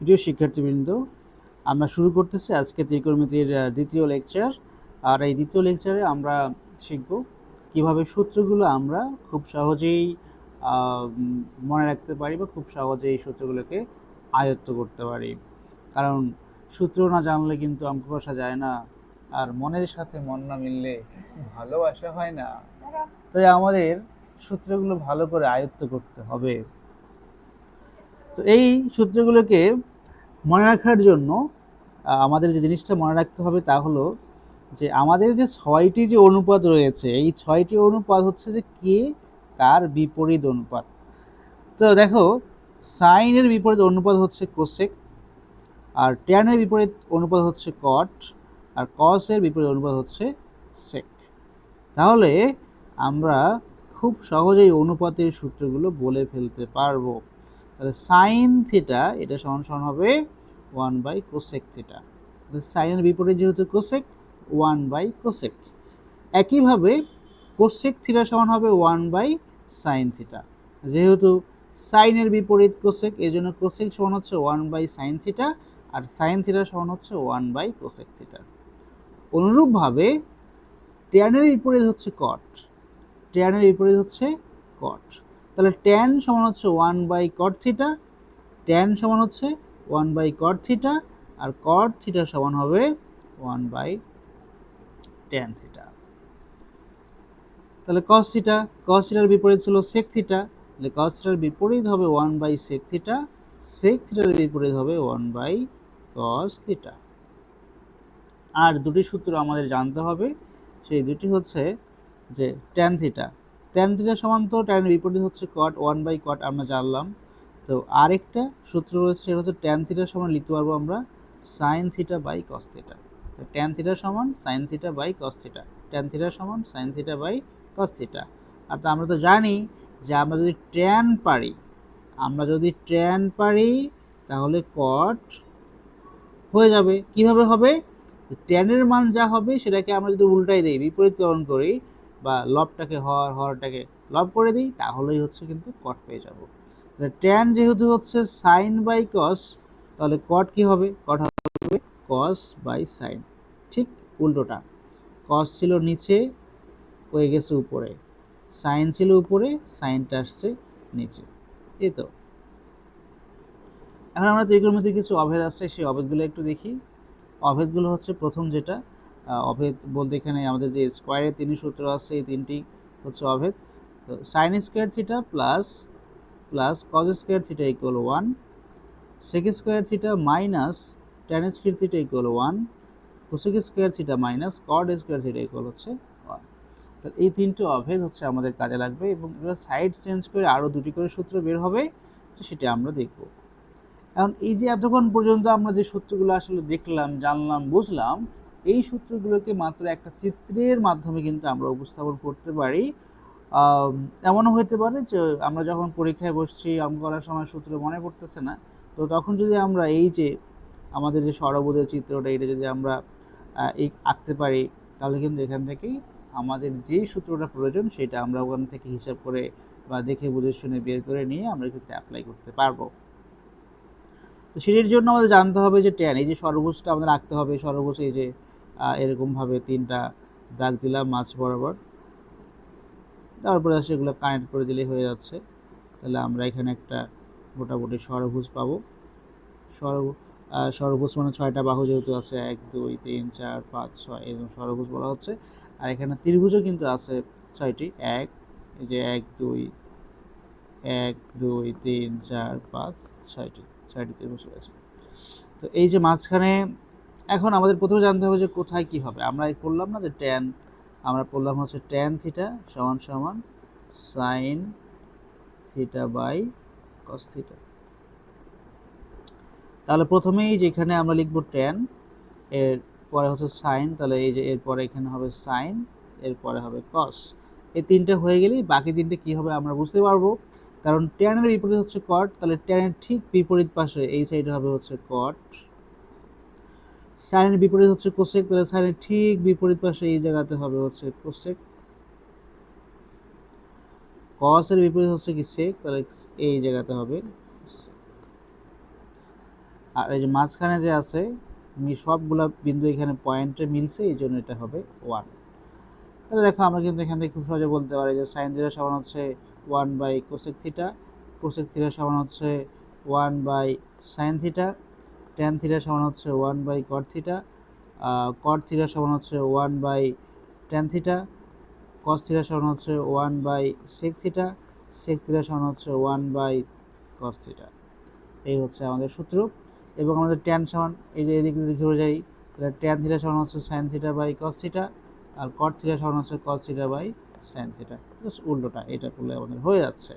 প্রিয় শিক্ষার্থীবৃন্দ, আমরা শুরু করতেছি আজকে ত্রিকোণমিতির দ্বিতীয় লেকচার। আর এই দ্বিতীয় লেকচারে আমরা শিখব কিভাবে সূত্রগুলো আমরা খুব সহজেই মনে রাখতে পারি বা খুব সহজেই সূত্রগুলোকে আয়ত্ত করতে পারি। কারণ সূত্র না জানলে কিন্তু অঙ্ক কষা যায় না, আর মনের সাথে মন না মিললে ভালোবাসা হয় না। তাই আমাদের সূত্রগুলো ভালো করে আয়ত্ত করতে হবে। তো এই সূত্রগুলোকে মনে রাখার জন্য আমাদের যে জিনিসটা মনে রাখতে হবে তা হলো যে আমাদের যে 6টি যে অনুপাত রয়েছে, এই 6টি অনুপাত হচ্ছে যে কে কার বিপরীত অনুপাত। তো দেখো, সাইনের বিপরীত অনুপাত হচ্ছে কোসেক, আর ট্যানের বিপরীত অনুপাত হচ্ছে কট, আর কসের বিপরীত অনুপাত হচ্ছে সেক। তাহলে আমরা খুব সহজেই অনুপাতের সূত্রগুলো বলে ফেলতে পারবো। তাহলে সাইন থিটা এটা সমান সমান হবে 1 বাই কোসেক থিটা। সাইনের বিপরীত যেহেতু কোসেক, 1 বাই কোসেক। একইভাবে কোসেক থিটা সমান হবে 1 বাই সাইন থিটা। যেহেতু সাইনের বিপরীত কোসেক, এই জন্য কোসেক সমান হচ্ছে 1 বাই সাইন থিটা, আর সাইন থিটা সমান হচ্ছে 1 বাই কোসেক থিটা। অনুরূপভাবে ট্যানের বিপরীত হচ্ছে কট, ট্যানের বিপরীত হচ্ছে কট। তাহলে ট্যান সমান হচ্ছে 1 বাই কট থিটা, ট্যান সমান হচ্ছে 1 বাই কট থিটা, আর কট থিটা সমান হবে 1 বাই ট্যান থিটা। তাহলে কস থিটা, কস থিটার বিপরীত ছিল সেক থিটা, তাহলে কস থিটার বিপরীত হবে 1 বাই সেক থিটা, সেক থিটার বিপরীত হবে 1 বাই কস থিটা। আর দুটি সূত্র আমাদের জানতে হবে, সেই দুটি হচ্ছে যে ট্যান থিটা, ট্যান থিটা সমান তো ট্যানের বিপরীত হচ্ছে কট, 1 বাই কট আমরা জানলাম। তো আরেকটা সূত্র রয়েছে, সেটা হচ্ছে ট্যান থিটা সমান লিখতে পারবো আমরা sine theta by cos theta. তো ট্যান থিটা সমান sine theta by cos theta, tan theta সমান sine theta by cos theta. আর তো আমরা তো জানি যে আমরা যদি ট্যান পারি, আমরা যদি ট্যান পারি তাহলে কট হয়ে যাবে। কিভাবে হবে? ট্যানের মান যা হবে সেটাকে আমরা যদি উল্টাই দিই, বিপরীতকরণ করি, বা লবটাকে হর, হরটাকে লব করে দিই, তাহলেই হচ্ছে কিন্তু কট পেয়ে যাব। তাহলে ট্যান যেহেতু হচ্ছে সাইন বাই কস, তাহলে কট কি হবে? কট হবে কস বাই সাইন। ঠিক উল্টোটা, কস ছিল নিচে, হয়ে গেছে উপরে, সাইন ছিল উপরে, সাইনটা আসছে নিচে। এই তো। এখন আমরা ত্রিকোণমিতির কিছু অভেদ আছে, সেই অভেদগুলো একটু দেখি। অভেদগুলো হচ্ছে, প্রথম যেটা অভেদ বলতে এখানে আমাদের যে স্কোয়ারের 3টি সূত্র আছে, এই 3টি হচ্ছে অভেদ। তো sine square theta plus plus cos square theta equal 1, sec square theta minus tan square theta equal 1, cosec square theta minus cot square theta equal হচ্ছে 1। তো এই 3টি অভেদ হচ্ছে আমাদের কাজে লাগবে, এবং এগুলো সাইড চেঞ্জ করে আরও 2টি করে সূত্র বের হবে, তো সেটা আমরা দেখব। এখন এই যে এতক্ষণ পর্যন্ত আমরা যে সূত্রগুলো আসলে দেখলাম, জানলাম, বুঝলাম, এই সূত্রগুলোকে মাত্র একটা চিত্রের মাধ্যমে কিন্তু আমরা উপস্থাপন করতে পারি। এমনও হতে পারে যে আমরা যখন পরীক্ষায় বসছি, অঙ্ক করার সময় সূত্র মনে পড়তেছে না, তো তখন যদি আমরা এই যে আমাদের যে ষড়ভুজের চিত্রটা, এটা যদি আমরা এই আঁকতে পারি, তাহলে কিন্তু এখান থেকেই আমাদের যেই সূত্রটা প্রয়োজন সেটা আমরা ওখান থেকে হিসাব করে বা দেখে বুঝে শুনে বের করে নিয়ে আমরা কিন্তু অ্যাপ্লাই করতে পারবো। তো সেটির জন্য আমাদের জানতে হবে যে ট্যান, এই যে ষড়ভুজটা আমাদের আঁকতে হবে। ষড়ভুজ এই যে এরকমভাবে 3টা দাগ দিলাম মাঝ বরাবর, তারপরে সেগুলো কানেক্ট করে দিলেই হয়ে যাচ্ছে। তাহলে আমরা এখানে একটা মোটামুটি ষড়ভুজ পাবো। ষড়ভুজ মানে 6টা বাহু যেহেতু আছে, 1 2 3 4 5 6, এরকম ষড়ভুজ বলা হচ্ছে। আর এখানে ত্রিভুজও কিন্তু আছে 6টি, এই যে 1 2 1 2 3 4 5 6টি ত্রিভুজ রয়েছে। তো এই যে মাঝখানে, এখন আমাদের প্রথমে জানতে হবে যে কোথায় কি হবে। আমরা পড়লাম না যে ট্যান, আমরা পড়লাম হচ্ছে ট্যান থিটা সমান সমান sine theta by cos theta. তাহলে প্রথমেই যেখানে আমরা লিখব ট্যান, এর পরে হচ্ছে সাইন, তাহলে এই যে এরপরে এখানে হবে সাইন, এরপরে হবে কস। এই 3টে হয়ে গেলেই বাকি 3টে কি হবে আমরা বুঝতে পারবো। কারণ ট্যানের বিপরীত হচ্ছে কট, তাহলে ট্যানের ঠিক বিপরীত পাশে এই সাইডে হবে হচ্ছে কট। সাইনের বিপরীত হচ্ছে কোসেক, তাহলে সাইনের ঠিক বিপরীত পাশে এই জায়গাতে হবে হচ্ছে কোসেক। কসের বিপরীত হচ্ছে কি সেক, তাহলে এই জায়গাতে হবে। আর এই যে মাঝখানে যে আছে সবগুলা বিন্দু এখানে পয়েন্টে মিলছে, এই জন্য এটা হবে 1। তাহলে দেখো আমরা কিন্তু এখান থেকে খুব সহজে বলতে পারি যে সাইন থিটা সমান হচ্ছে 1 / কোসেক থিটা, কোসেক থিটা সমান হচ্ছে 1 / সাইন থিটা, ট্যান থিটা সমান হচ্ছে 1 / কট থিটা, কট থিটা সমান হচ্ছে 1 / ট্যান থিটা, কস থিটা সমান হচ্ছে 1 / সেক থিটা, সেক থিটা সমান হচ্ছে 1 / কস থিটা। এই হচ্ছে আমাদের সূত্র। এবং আমাদের ট্যান সমান, এই যে এদিকে যদি ঘুরে যাই, তাহলে ট্যান থিটা সমান হচ্ছে sine theta by cos theta, আর কট থিটা সমান হচ্ছে cos theta by sine theta. Just উল্টোটা, এটা করলে আমাদের হয়ে যাচ্ছে।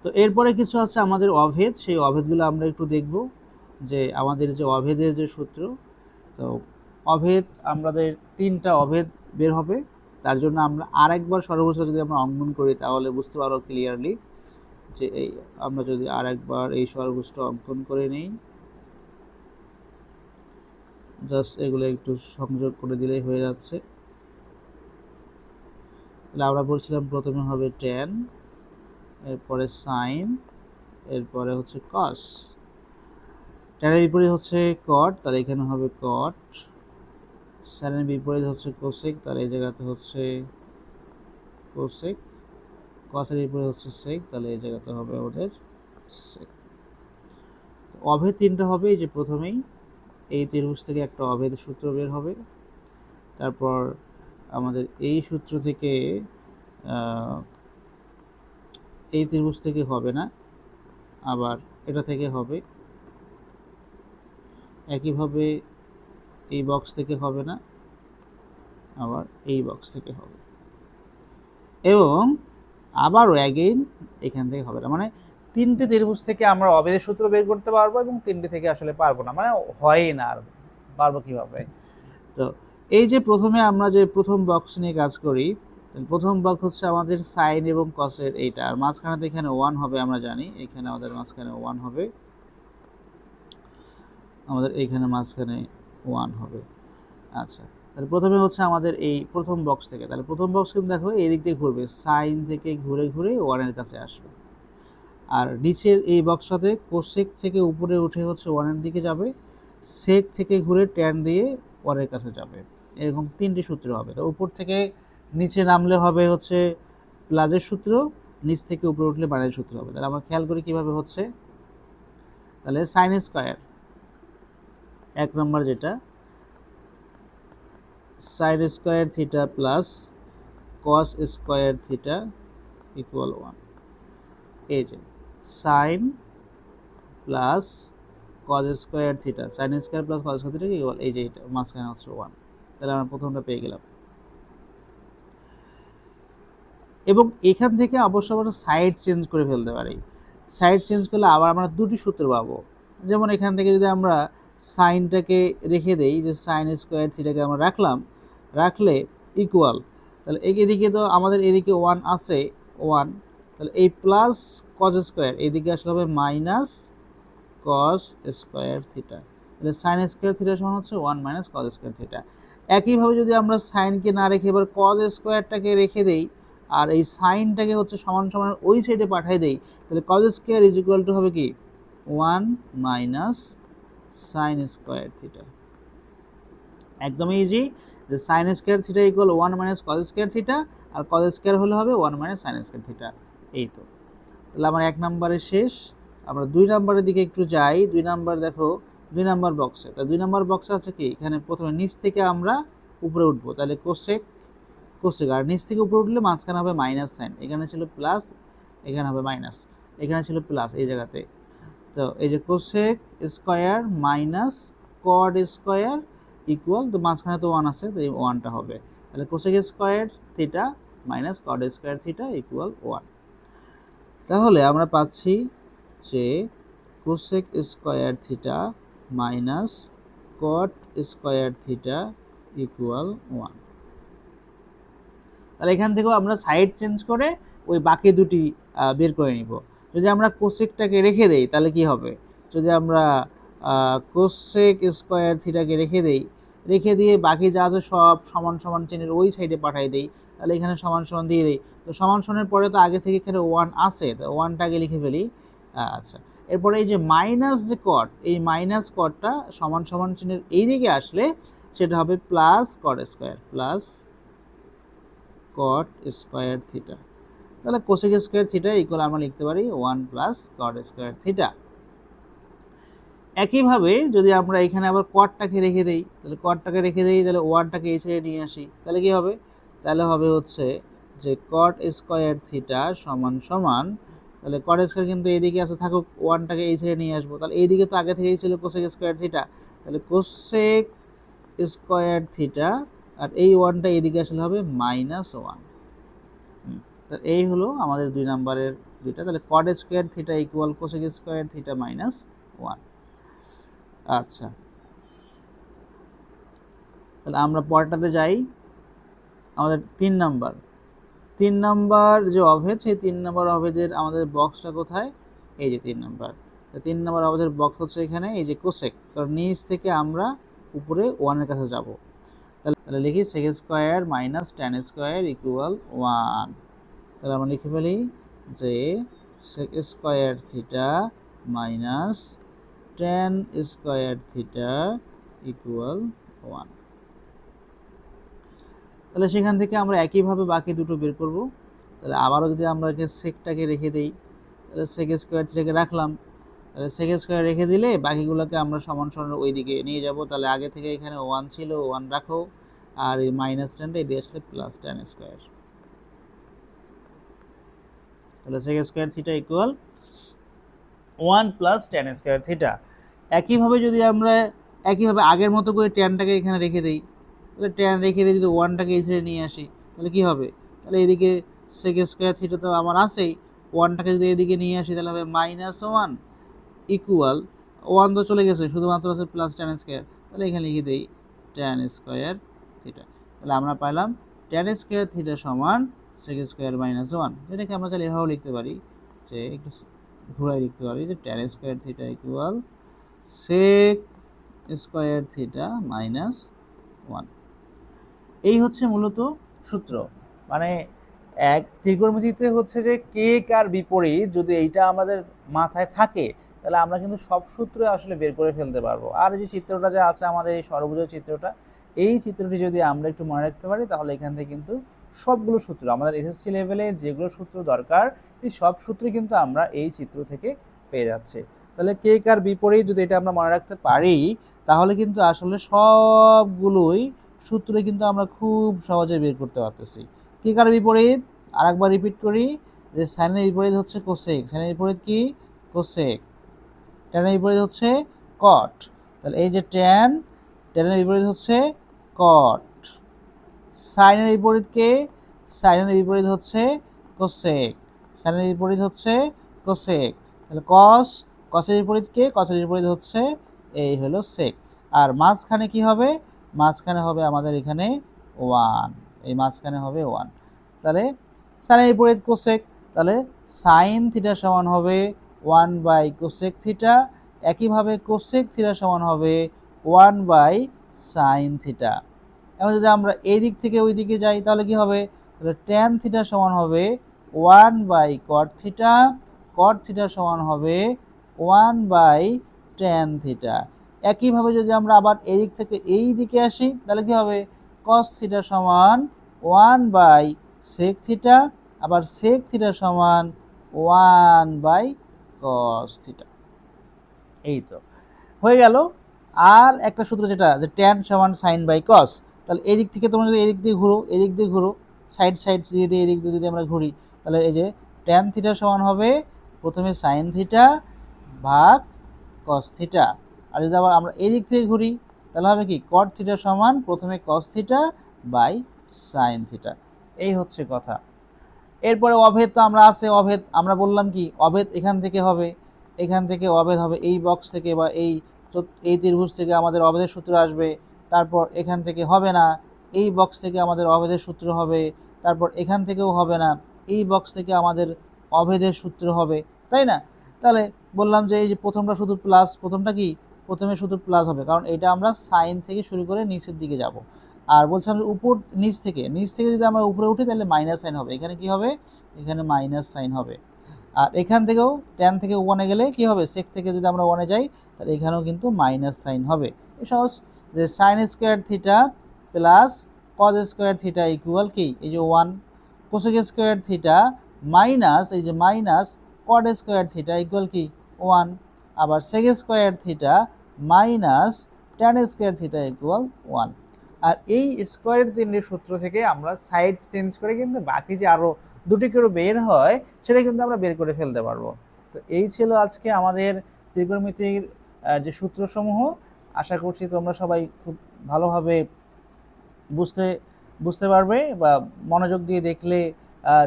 তো এরপরে কিছু আছে আমাদের অভেদ, সেই অভেদগুলো আমরা একটু দেখব যে আমাদের যে অভেদের যে সূত্র। তো অভেদ আমাদের 3টা অভেদ বের হবে। তার জন্য আমরা আরেকবার সর্বোচ্চ যদি আমরা অঙ্কন করি তাহলে বুঝতে পারো ক্লিয়ারলি যে এই আমরা যদি আরেকবার এই সর্বোচ্চ অঙ্কন করে নিই, জাস্ট এগুলো একটু সংযোগ করে দিলেই হয়ে যাচ্ছে। তাহলে আমরা বলছিলাম প্রথমে হবে ট্যান, এরপরে সাইন, এরপরে হচ্ছে কস। ট্যানের বিপরীত হচ্ছে কট, তাহলে এখানে হবে কট। সাইনের বিপরীত হচ্ছে কোসেক, তাহলে এই জায়গাতে হচ্ছে কোসেক। কসের বিপরীত হচ্ছে সেক, তাহলে এই জায়গাতে হবে আমাদের সেক। অভেদ 3টা হবে, এই যে প্রথমেই এই ত্রিভুজ থেকে একটা অভেদ সূত্র বের হবে। তারপর আমাদের এই সূত্র থেকে এই ত্রিভুজ থেকে হবে না, আবার এটা থেকে হবে। একইভাবে এই বক্স থেকে হবে না, আবার এই বক্স থেকে হবে, এবং আবারও অ্যাগেইন এখান থেকে হবে না। মানে 3টে ত্রিভুজ থেকে আমরা অভেদের সূত্র বের করতে পারবো, এবং 3টে থেকে আসলে পারবো না, মানে হয়ই না। আর পারবো কিভাবে? তো এই যে প্রথমে আমরা যে প্রথম বক্স নিয়ে কাজ করি, প্রথম বক্স হচ্ছে আমাদের সাইন এবং কসের এইটা, আর মাঝখানে তো এখানে 1 হবে, আমরা জানি এখানে আমাদের মাঝখানে 1 হবে, আমাদের এইখানে মাঝখানে 1 হবে। আচ্ছা, তাহলে প্রথমে হচ্ছে আমাদের এই প্রথম বক্স থেকে, তাহলে প্রথম বক্স কিন্তু দেখো এই দিক দিয়ে ঘুরবে, সাইন থেকে ঘুরে ঘুরে 1-এর কাছে আসবে। আর নিচের এই বক্সটাতে কোসেক থেকে উপরে উঠে হচ্ছে 1-এর দিকে যাবে, সেক থেকে ঘুরে ট্যান দিয়ে 1-এর কাছে যাবে। এরকম 3টি সূত্র হবে। তো উপর থেকে নিচে নামলে হবে হচ্ছে প্লাসের সূত্র, নিচ থেকে উপরে উঠলে মাইনাসের সূত্র হবে। তাহলে আমরা খেয়াল করি কিভাবে হচ্ছে। তাহলে সাইন স্কয়ার, 1 নম্বর যেটা, sine square theta plus cos square theta equal 1। এই যে sine plus cos square theta, sine square plus cos square theta equal, এই যে এটা মাঝখানে হচ্ছে 1। তাহলে আমরা প্রথমটা পেয়ে গেলাম। এবং এখান থেকে অবশ্য আমরা সাইড চেঞ্জ করে ফেলতে পারি। সাইড চেঞ্জ করলে আবার আমরা 2টি সূত্র পাবো। যেমন এখান থেকে যদি আমরা সাইনটাকে রেখে দেই, যে সাইন স্কয়ার থিটাকে আমরা রাখলে ইকুয়াল, তাহলে এদিকে তো আমাদের এদিকে 1 আছে, 1, তাহলে এই প্লাস কজ স্কয়ার এদিকে আসলে হবে মাইনাস কস স্কয়ার থিটা। তাহলে সাইন স্কয়ার থিটা সমান হচ্ছে 1 - কজ স্কয়ার থিটা। একইভাবে যদি আমরা সাইনকে না রেখে এবার কজ স্কয়ারটাকে রেখে দেই, আর এই সাইনটাকে হচ্ছে সমান সমান ওই সাইডে পাঠিয়ে দেই, তাহলে cos square is equal to হবে কি 1 - সাইন স্কয়ার থিটা। একদম ইজি, যে sine square theta equal 1 - cos square theta, আর কজ স্কয়ার হলে হবে 1 - সাইন স্কয়ার থিটা। এই তো, তাহলে আমার 1 নম্বরে শেষ। আমরা 2 নম্বরের দিকে একটু যাই। 2 নম্বর দেখো, 2 নম্বর বক্সে, তা 2 নম্বর বক্সে আছে কি, এখানে প্রথমে নিচ থেকে আমরা উপরে উঠবো, তাহলে কোসেক, আর নিচ থেকে উপরে উঠলে মাঝখানে হবে মাইনাস সাইন, এখানে ছিল প্লাস, এখানে হবে মাইনাস, এখানে ছিল প্লাস এই জায়গাতে। তো এই যে cosec square minus code square equal, তো মাঝখানে তো 1 আছে, তো এই 1টা হবে। তাহলে cosec square theta minus code square theta equal 1। তাহলে আমরা পাচ্ছি যে কোসেক স্কয়ার থিটা মাইনাস কট স্কয়ার থিটা ইকুয়াল 1। তাহলে এখান থেকেও আমরা সাইড চেঞ্জ করে ওই বাকি দুটি বের করে নিব। যদি আমরা কোসেকটাকে রেখে দেই তাহলে কি হবে, যদি আমরা কোসেক স্কয়ার থিটাকে রেখে দিয়ে বাকি যা আছে সব সমান সমান চিহ্নের ওই সাইডে পাঠিয়ে দেই, তাহলে এখানে সমান সমান দিয়ে দিই। তো সমান সমানের পরে তো আগে থেকে এখানে 1 আছে, তো 1টাকে লিখে ফেলি। আচ্ছা, এরপরে এই যে মাইনাস যে কট, এই মাইনাস কটটা সমান সমান চিহ্নের এই দিকে আসলে সেটা হবে plus cot square, plus cot square theta. তাহলে কোসেক স্কোয়ার থিটা ইকুয়াল আমরা লিখতে পারি 1 প্লাস কট স্কোয়ার থিটা। একইভাবে যদি আমরা এখানে আবার কটটাকে রেখে দেই, তাহলে কটটাকে রেখে দেই, তাহলে ওয়ানটাকে এই সাইডে নিয়ে আসি, তাহলে কি হবে? তাহলে হবে হচ্ছে যে কট স্কোয়ার থিটা সমান সমান, তাহলে কট স্কোয়ার কিন্তু এইদিকে আছে, থাকুক, ওয়ানটাকে এই সাইডে নিয়ে আসবো, তাহলে এইদিকে তো আগে থেকেই ছিল কোসেক স্কোয়ার থিটা, তাহলে কোসেক স্কোয়ার থিটা, আর এই ওয়ানটা এইদিকে আসলে হবে -1। তো এই হলো আমাদের 2 নম্বরের দুইটা। তাহলে কট square theta equal cosec square theta -1। আচ্ছা, তাহলে আমরা পরেরটাতে যাই। আমাদের 3 নাম্বার যে অভেদ, সেই 3 নাম্বার অভেদের আমাদের বক্সটা কোথায়? এই যে 3 নাম্বার। 3 নাম্বার অভেদের বক্স হচ্ছে এখানে এই যে কোসেক, কারণ নিচ থেকে আমরা উপরে 1 এর কাছে যাব। তাহলে লিখি sec square minus tan square equal 1। তাহলে আমরা লিখে ফেলি যে sec square theta minus tan square theta equal 1। তাহলে সেখান থেকে আমরা একইভাবে বাকি দুটো বের করব। তাহলে আবারও যদি আমরা সেকটাকে রেখে দিই, তাহলে সেক স্কোয়ার থিটাকে রাখলাম, তাহলে সেক স্কোয়ার রেখে দিলে বাকিগুলোকে আমরা সমান সমান ওই দিকে নিয়ে যাব। তাহলে আগে থেকে এখানে 1 ছিল, 1 রাখো, আর এই মাইনাস ট্যানটা এদিকে আসলে প্লাস ট্যান স্কোয়ার। তাহলে sec square theta equal 1 plus tan square theta. একইভাবে যদি আমরা একইভাবে আগের মতো করে ট্যানটাকে এখানে রেখে দিই, তাহলে ট্যান রেখে দিয়ে যদি 1টাকে এই সাইডে নিয়ে আসি, তাহলে কি হবে? তাহলে এদিকে সেক স্কোয়ার থিটা তো আমার আছেই, 1টাকে যদি এদিকে নিয়ে আসি তাহলে হবে -1 ইকুয়াল 1 তো চলে গেছে, শুধুমাত্র আছে প্লাস ট্যান স্কোয়ার। তাহলে এখানে লিখে দিই ট্যান স্কোয়ার থিটা। তাহলে আমরা পাইলাম ট্যান স্কোয়ার থিটা সমান সেক স্কোয়ার -1। এটাকে আমরা চাইলে এভাবেও লিখতে পারি, যে একটু ঘুরাই লিখতে পারি যে tan square theta equal sec square theta -1। এই হচ্ছে মূলত সূত্র। মানে এক ত্রিকোণমিতিতে হচ্ছে যে কে কার বিপরীত যদি এইটা আমাদের মাথায় থাকে, তাহলে আমরা কিন্তু সব সূত্র আসলে বের করে ফেলতে পারবো। আর যে চিত্রটা যে আছে আমাদের এই ষড়ভুজের চিত্রটা, এই চিত্রটি যদি আমরা একটু মনে রাখতে পারি, তাহলে এখান থেকে কিন্তু সবগুলো সূত্র আমাদের এসএসসি লেভেলে যেগুলো সূত্র দরকার, এই সব সূত্রই কিন্তু আমরা এই চিত্র থেকে পেয়ে যাচ্ছি। তাহলে কে কার বিপরীত যদি এটা আমরা মনে রাখতে পারি, তাহলে কিন্তু আসলে সবগুলোই সূত্রে কিন্তু আমরা খুব সহজে বের করতে পারতেছি। কে কার বিপরীত আরেকবার রিপিট করি, যে সাইনের বিপরীত হচ্ছে কোসেক। সাইনের বিপরীত কি? কোসেক। ট্যানের বিপরীত হচ্ছে কট। তাহলে এই যে ট্যান, ট্যানের বিপরীত হচ্ছে কট। সাইনের বিপরীত কে? সাইনের বিপরীত হচ্ছে কোসেক। সাইনের বিপরীত হচ্ছে কোসেক। তাহলে কস, কসের বিপরীত কে? কসের বিপরীত হচ্ছে এই হলো সেক। আর মাঝখানে কি হবে? মাঝখানে হবে আমাদের এখানে 1, এই মাঝখানে হবে 1। তাহলে সাইনের বিপরীত কোসেক, তাহলে সাইন থিটা সমান হবে 1/কোসেক থিটা। একইভাবে কোসেক থিটা সমান হবে 1/সাইন থিটা। এখন যদি আমরা এই দিক থেকে ওই দিকে যাই, তাহলে কি হবে? তাহলে ট্যান থিটা সমান হবে 1/কট থিটা, কট থিটা সমান হবে 1/ট্যান থিটা। একইভাবে যদি আমরা আবার এই দিক থেকে এই দিকে আসি, তাহলে কি হবে? কস থিটা সমান 1/সেক থিটা, আবার সেক থিটা সমান 1/কস থিটা। এই তো হয়ে গেল। আর একটা সূত্র যেটা, যে ট্যান সমান সাইন বাই কস। তাহলে এই দিক থেকে তোমরা যদি এদিক দিয়ে ঘুরো, এদিক দিয়ে ঘুরো, সাইড দিয়ে দিয়ে এদিক দিয়ে যদি আমরা ঘুরি, তাহলে এই যে ট্যান থিটা সমান হবে প্রথমে সাইন থিটা ভাগ কস থিটা। আর যদি আবার আমরা এই দিক থেকে ঘুরি, তাহলে হবে কি? কট থিটা সমান প্রথমে cos theta by sine theta. এই হচ্ছে কথা। এরপরে অভেদ তো আমরা আছে, অভেদ আমরা বললাম কি? অভেদ এখান থেকে হবে, এখান থেকে অভেদ হবে এই বক্স থেকে, বা এই ত্রিভুজ থেকে আমাদের অভেদের সূত্র আসবে। তারপর এখান থেকে হবে না, এই বক্স থেকে আমাদের অভেদের সূত্র হবে। তারপর এখান থেকেও হবে না, এই বক্স থেকে আমাদের অভেদের সূত্র হবে, তাই না? তাহলে বললাম যে এই যে প্রথমটা শুধু প্লাস, প্রথমটা কি? প্রথমে শুধু প্লাস হবে, কারণ এটা আমরা সাইন থেকে শুরু করে নিচের দিকে যাব। আর বলছিলাম উপর নিচ থেকে যদি আমরা উপরে উঠি, তাহলে মাইনাস সাইন হবে। এখানে কি হবে? এখানে মাইনাস সাইন হবে। আর এখান থেকেও tan থেকে 1-এ গেলে কি হবে, sec থেকে যদি আমরা 1-এ যাই তাহলে এখানেও কিন্তু মাইনাস সাইন হবে। এই সহজ যে sin square theta plus cos square theta equal কি, এই যে 1, cosec স্কয়ার থিটা মাইনাস এই যে minus cot square theta equal কি 1, আবার sec square theta minus tan square theta equal 1। আর এই স্কয়ার চিহ্নের সূত্র থেকে আমরা সাইড চেঞ্জ করে কিন্তু বাকি যে আরো দুটি করে বের হয় সেটা কিন্তু আমরা বের করে ফেলতে পারবো। তো এই ছিল আজকে আমাদের ত্রিকোণমিতির যে সূত্রসমূহ। আশা করছি তোমরা সবাই খুব ভালোভাবে বুঝতে পারবে, বা মনোযোগ দিয়ে দেখলে,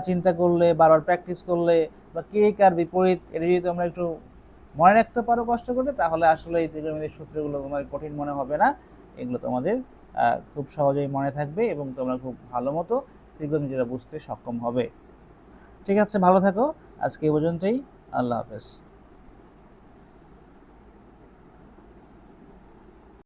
চিন্তা করলে, বারবার প্র্যাকটিস করলে, বা কে কার বিপরীত এটা যদি তোমরা একটু মনে রাখতে পারো কষ্ট করে, তাহলে আসলে এই ত্রিকোণমিতির সূত্রগুলো তোমার কঠিন মনে হবে না। এগুলো তোমাদের খুব সহজেই মনে থাকবে এবং তোমরা খুব ভালো মতো ত্রিকোণমিতিটা বুঝতে সক্ষম হবে। ঠিক আছে, ভালো থাকো, আজকে এই পর্যন্তই, আল্লাহ হাফেজ।